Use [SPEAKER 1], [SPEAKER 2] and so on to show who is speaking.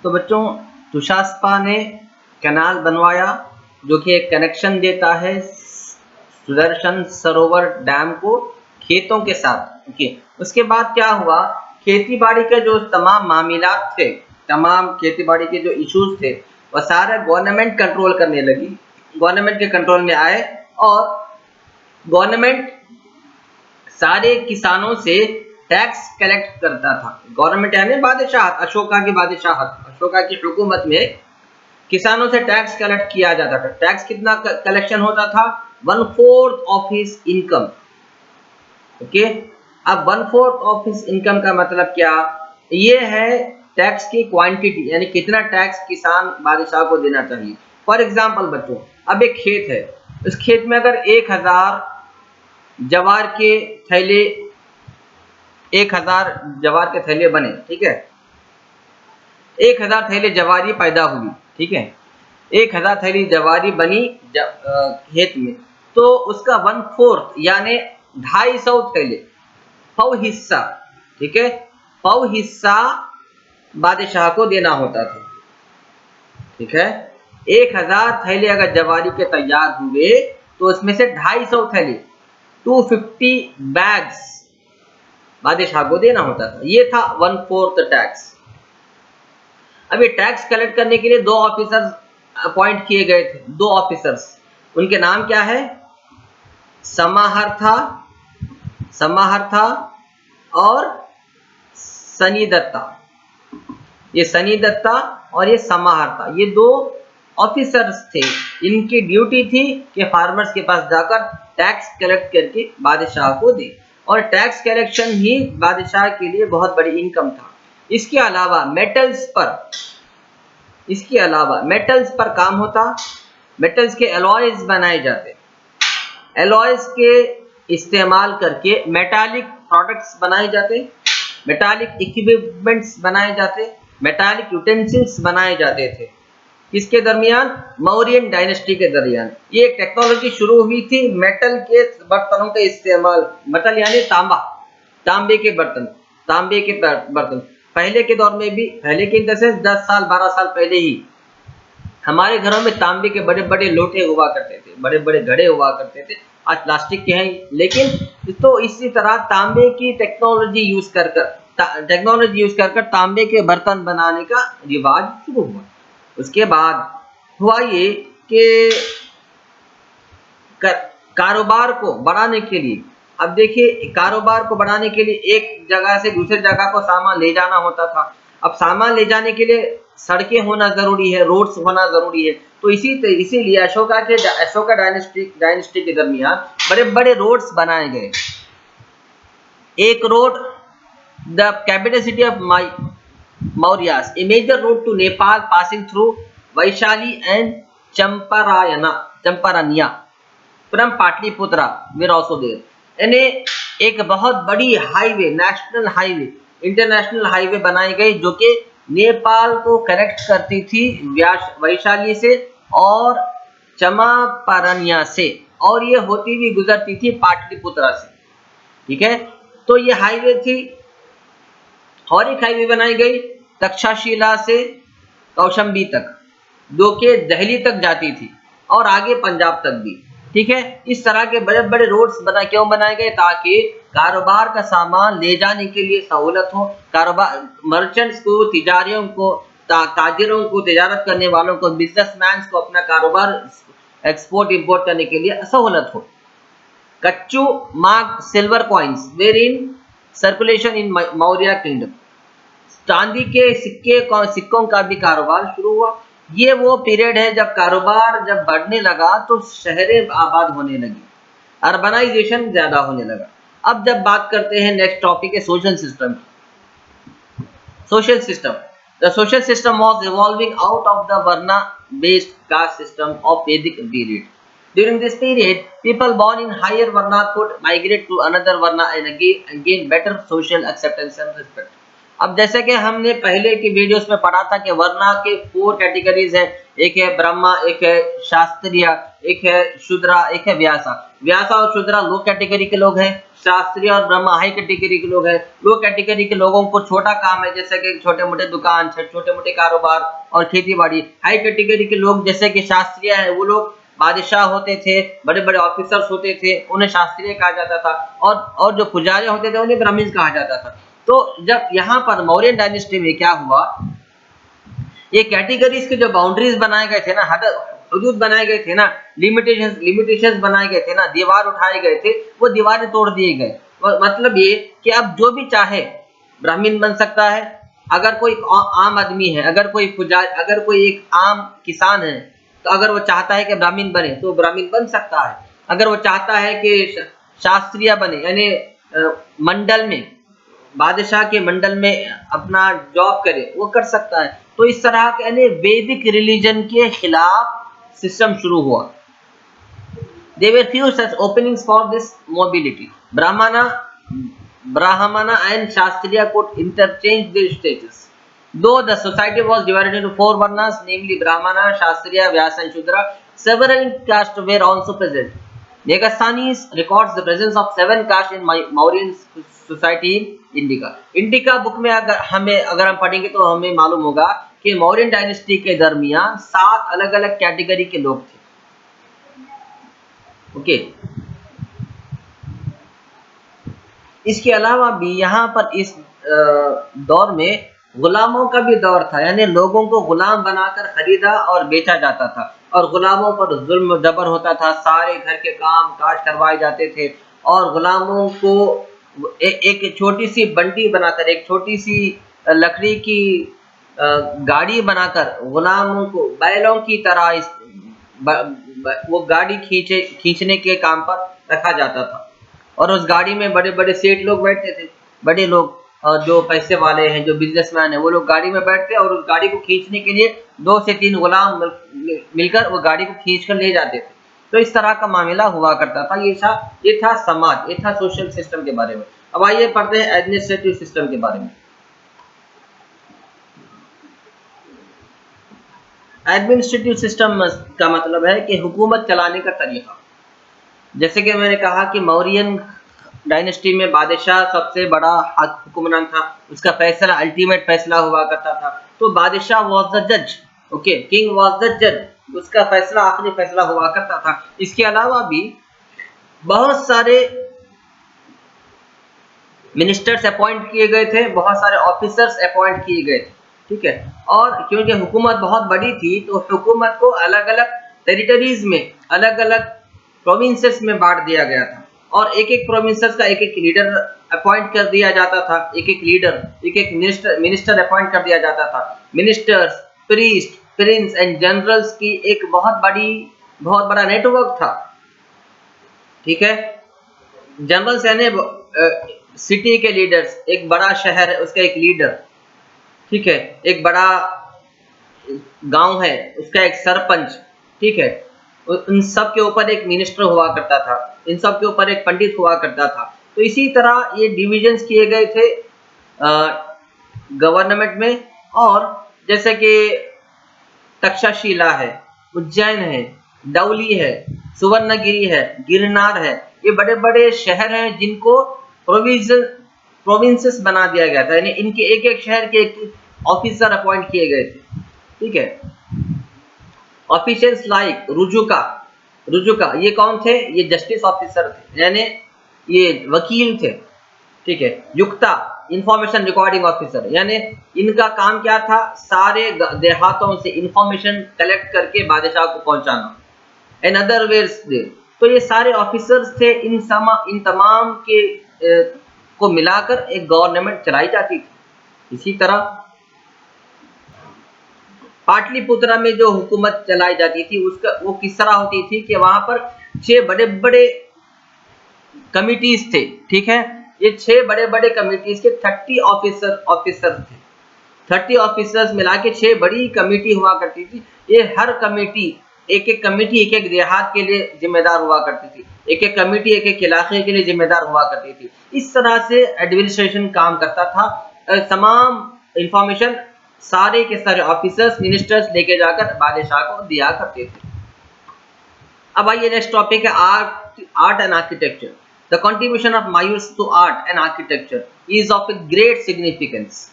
[SPEAKER 1] तो बच्चों तुषास्पा ने कैनाल बनवाया जो कि एक कनेक्शन देता है सुदर्शन सरोवर डैम को खेतों के साथ। ओके, उसके बाद क्या हुआ, खेती बाड़ी के जो तमाम मामलात थे, तमाम खेती बाड़ी के जो इश्यूज थे, वह सारे गवर्नमेंट कंट्रोल करने लगी, गवर्नमेंट के कंट्रोल में आए और गवर्नमेंट सारे किसानों से टैक्स कलेक्ट करता था। गवर्नमेंट यानी बादशाहत, अशोका की बादशाहत, अशोका की हुकूमत में किसानों से टैक्स कलेक्ट किया जाता था। टैक्स कितना कलेक्शन होता था, 1/4 ऑफ हिज इनकम। ओके, अब 1/4 ऑफ हिज इनकम का मतलब क्या, ये है टैक्स की क्वांटिटी, यानी कितना टैक्स किसान बादशाह को देना चाहिए। फॉर एग्जाम्पल बच्चों, अब एक खेत है, उस खेत में अगर 1000 जवार के थैले 1000 जवार के थैले बने, ठीक है, 1000 थैले जवारी पैदा हुई, ठीक है, 1000 थैली जवारी बनी खेत में, तो उसका 1/4 यानी 250 थैले, पौ हिस्सा, ठीक है, पौ हिस्सा बादशाह को देना होता था। ठीक है, 1000 थैले अगर जवारी के तैयार हुए तो उसमें से 250 थैले 250 बैग्स बादशाह को देना होता था। ये था 1/4 टैक्स। अब ये टैक्स कलेक्ट करने के लिए 2 ऑफिसर्स अपॉइंट किए गए थे, 2 ऑफिसर्स, उनके नाम क्या है, समाहर्ता, समाहर्ता और सनी दत्ता। ये सनी दत्ता और ये समाहर्ता, ये 2 ऑफिसर्स थे, इनकी ड्यूटी थी कि फार्मर्स के पास जाकर टैक्स कलेक्ट करके बादशाह को दे, और टैक्स कलेक्शन ही बादशाह के लिए बहुत बड़ी इनकम था। इसके अलावा मेटल्स पर काम होता, मेटल्स के अलॉयज बनाए जाते, अलॉयज के इस्तेमाल करके मेटालिक प्रोडक्ट्स बनाए जाते, मेटालिक इक्विपमेंट्स बनाए जाते, मेटालिक यूटेंसिल्स बनाए जाते थे। किसके दरमियान, मौर्यन डायनेस्टी के दरमियान ये एक टेक्नोलॉजी शुरू हुई थी, मेटल के बर्तनों का इस्तेमाल, मेटल यानी तांबा, तांबे के बर्तन, तांबे के बर्तन। पहले के दौर में भी, पहले के 10 साल 12 साल पहले ही हमारे घरों में तांबे के बड़े बड़े लोटे हुआ करते थे, बड़े बड़े घड़े हुआ करते थे, आज प्लास्टिक के हैं, लेकिन तो इसी तरह तांबे की टेक्नोलॉजी यूज कर तांबे के बर्तन बनाने का रिवाज शुरू हुआ। उसके बाद हुआ ये कि कारोबार को बढ़ाने के लिए, अब देखिए कारोबार को बढ़ाने के लिए एक जगह से दूसरी जगह को सामान ले जाना होता था। अब सामान ले जाने के लिए सड़कें होना जरूरी है, रोड्स होना जरूरी है, तो इसीलिए अशोका डायनेस्टी के दरमियान बड़े बड़े रोड्स बनाए गए। एक road, the capital city of Mauryas, a major road to Nepal passing through Vaishali and Champarania from Patliputra were also there. यानी एक बहुत बड़ी highway, national highway, international highway बनाई गई जो कि नेपाल को कनेक्ट करती थी वैशाली से और चंपारनिया से, और ये होती हुई गुजरती थी पाटलिपुत्रा से। ठीक है, तो ये हाईवे थी। और एक हाईवे बनाई गई तक्षशिला से कौशाम्बी तक, जो कि दिल्ली तक जाती थी और आगे पंजाब तक भी। ठीक है, इस तरह के बड़े बड़े रोड्स क्यों बनाए गए, ताकि कारोबार का सामान ले जाने के लिए सहूलत हो, कारोबार मर्चेंट्स को, तिजारियों को, ताजिरों को, तिजारत करने वालों को, बिजनेसमैन को अपना कारोबार एक्सपोर्ट इंपोर्ट करने के लिए सहूलत हो। कच्चू mark silver coins were in circulation in Maurya kingdom, चांदी के सिक्कों का भी कारोबार शुरू हुआ। ये वो पीरियड है जब कारोबार जब बढ़ने लगा तो शहरें आबाद होने लगी, अर्बनाइजेशन ज्यादा होने लगा। अब जब बात करते हैं, नेक्स्ट टॉपिक है social system. Social system, the social system was evolving out of the varna based caste system of Vedic period. During this period, people born in higher varna could migrate to another varna and gain better social acceptance and respect. अब जैसे कि हमने पहले की videos में पढ़ा था कि वर्ण के 4 कैटेगरीज हैं, एक है ब्रह्मा, एक है शास्त्रीय, एक है शूद्रा, एक है व्यासा। व्यासा और शूद्रा लो कैटेगरी के लोग हैं, शास्त्रीय और ब्रह्मा हाई कैटेगरी के लोग हैं। लो कैटेगरी के लोगों को छोटा काम है, जैसे कि छोटे मोटे दुकान, छोटे मोटे कारोबार और खेती बाड़ी। हाई कैटेगरी के लोग जैसे कि शास्त्रीय है, वो लोग बादशाह होते थे, बड़े बड़े ऑफिसर्स होते थे, उन्हें शास्त्रीय कहा जाता था। और जो पुजारी होते थे उन्हें ब्राह्मण कहा जाता था। तो जब यहाँ पर मौर्य डायनेस्टी में क्या हुआ, ये कैटेगरीज के जो बाउंड्रीज बनाए गए थे ना, हदूद बनाए गए थे ना, लिमिटेशंस बनाए गए थे ना, दीवार उठाए गए थे, वो दीवारें तोड़ दिए गए। मतलब ये कि अब जो भी चाहे ब्राह्मण बन सकता है। अगर कोई आम आदमी है, अगर कोई एक आम किसान है, तो अगर वो चाहता है कि ब्राह्मण बने तो ब्राह्मण बन सकता है। अगर वो चाहता है कि शास्त्रीय बने, यानी मंडल में, बादशाह के मंडल में अपना जॉब करे, वो कर सकता है। तो इस तरह के यानी वैदिक रिलीजन के खिलाफ सिस्टम शुरू हुआ। There were few such openings for this mobility. Brahmana and Kshatriya could interchange their status. Though the society was divided into 4 varnas, namely Brahmana, Kshatriya, Vyasa and Shudra, several castes were also present. Negastani records the presence of 7 castes in Mauryan society in Indica. Indica book में अगर हम पढ़ेंगे तो हमें मालूम होगा कि Mauryan dynasty के दरमियान 7 अलग अलग कैटेगरी के लोग थे। ओके, इसके अलावा भी यहाँ पर इस दौर में गुलामों का भी दौर था, यानी लोगों को गुलाम बनाकर खरीदा और बेचा जाता था, और गुलामों पर जुल्म जबर होता था। सारे घर के काम काज करवाए जाते थे, और गुलामों को एक छोटी सी बंटी बनाकर, एक छोटी सी लकड़ी की गाड़ी बनाकर गुलामों को बैलों की तरह वो गाड़ी खींचने के काम पर रखा जाता था। और उस गाड़ी में बड़े बड़े सेठ लोग बैठते थे, बड़े लोग जो पैसे वाले हैं, जो बिजनेसमैन हैं, वो लोग गाड़ी में बैठते और उस गाड़ी को खींचने के लिए 2 से 3 गुलाम मिलकर वो गाड़ी को खींच कर ले जाते थे। तो इस तरह का मामला हुआ करता था। ये था समाज, ये था सोशल सिस्टम के बारे में। अब आइए पढ़ते हैं एडमिनिस्ट्रेटिव सिस्टम के बारे में। एडमिनिस्ट्रेटिव सिस्टम का मतलब है कि हुकूमत चलाने का तरीका। जैसे कि मैंने कहा कि मौर्यन डायनेस्टी में बादशाह सबसे बड़ा हुक्मरान था, उसका फैसला अल्टीमेट फैसला हुआ करता था। तो बादशाह वाज द जज, ओके, किंग वाज द जज, उसका फैसला आखिरी फैसला हुआ करता था। इसके अलावा भी बहुत सारे मिनिस्टर्स अपॉइंट किए गए थे, बहुत सारे ऑफिसर्स अपॉइंट किए गए थे, ठीक है। और क्योंकि हुकूमत बहुत बड़ी थी तो हुकूमत को अलग अलग टेरिटरीज में, अलग अलग प्रोविंसेस में बांट दिया गया था, और एक एक प्रोविंसेस का एक एक लीडर अपॉइंट कर दिया जाता था, एक एक लीडर, एक एक मिनिस्टर अपॉइंट कर दिया जाता था। Ministers, priest, Prince and generals की एक बहुत बड़ा नेटवर्क था, ठीक है। जनरल्स यानी सिटी के लीडर्स, एक बड़ा शहर है उसका एक लीडर, ठीक है, एक बड़ा गांव है उसका एक सरपंच, ठीक है। इन सब के ऊपर एक मिनिस्टर हुआ करता था, इन सब के ऊपर एक पंडित हुआ करता था। तो इसी तरह ये डिविजन्स किए गए थे गवर्नमेंट में। और जैसे कि तक्षशिला है, उज्जैन है, दौली है, सुवर्णगिरी है, गिरनार है, ये बड़े बड़े शहर हैं जिनको प्रोविंसेस बना दिया गया था, यानी इनके एक एक शहर के एक ऑफिसर अपॉइंट किए गए थे, ठीक है। ऑफिशियल्स लाइक रुजुका ये कौन थे? ये जस्टिस ऑफिसर थे, यानी ये वकील थे, ठीक है। युक्ता इंफॉर्मेशन रिकॉर्डिंग ऑफिसर, यानी इनका काम क्या था? सारे देहातों से इंफॉर्मेशन कलेक्ट करके बादशाह को पहुंचाना। एंड अदर वेज तो ये सारे ऑफिसर्स थे, इन तमाम के को मिलाकर एक गवर्नमेंट चलाई जाती थी। इसी तरह पाटलिपुत्रा में जो हुकूमत चलाई जाती थी वो किस तरह होती थी कि वहां पर 6 बड़े बड़े कमिटीज थे, ठीक है। ये 6 बड़े बड़े कमिटीज के 30 ऑफिसर थे। 30 ऑफिसर्स मिला के 6 बड़ी कमेटी हुआ करती थी। ये हर कमेटी एक एक देहात के लिए जिम्मेदार हुआ करती थी, एक एक कमेटी एक एक इलाके के लिए जिम्मेदार हुआ करती थी। इस तरह से एडमिनिस्ट्रेशन काम करता था तमाम इंफॉर्मेशन सारे के सारे ऑफिसर्स मिनिस्टर्स लेके जाकर बादशाह को दिया करते थे। अब आइए नेक्स्ट टॉपिक है art and architecture. The contribution of Mauryas to art and architecture is of a great significance.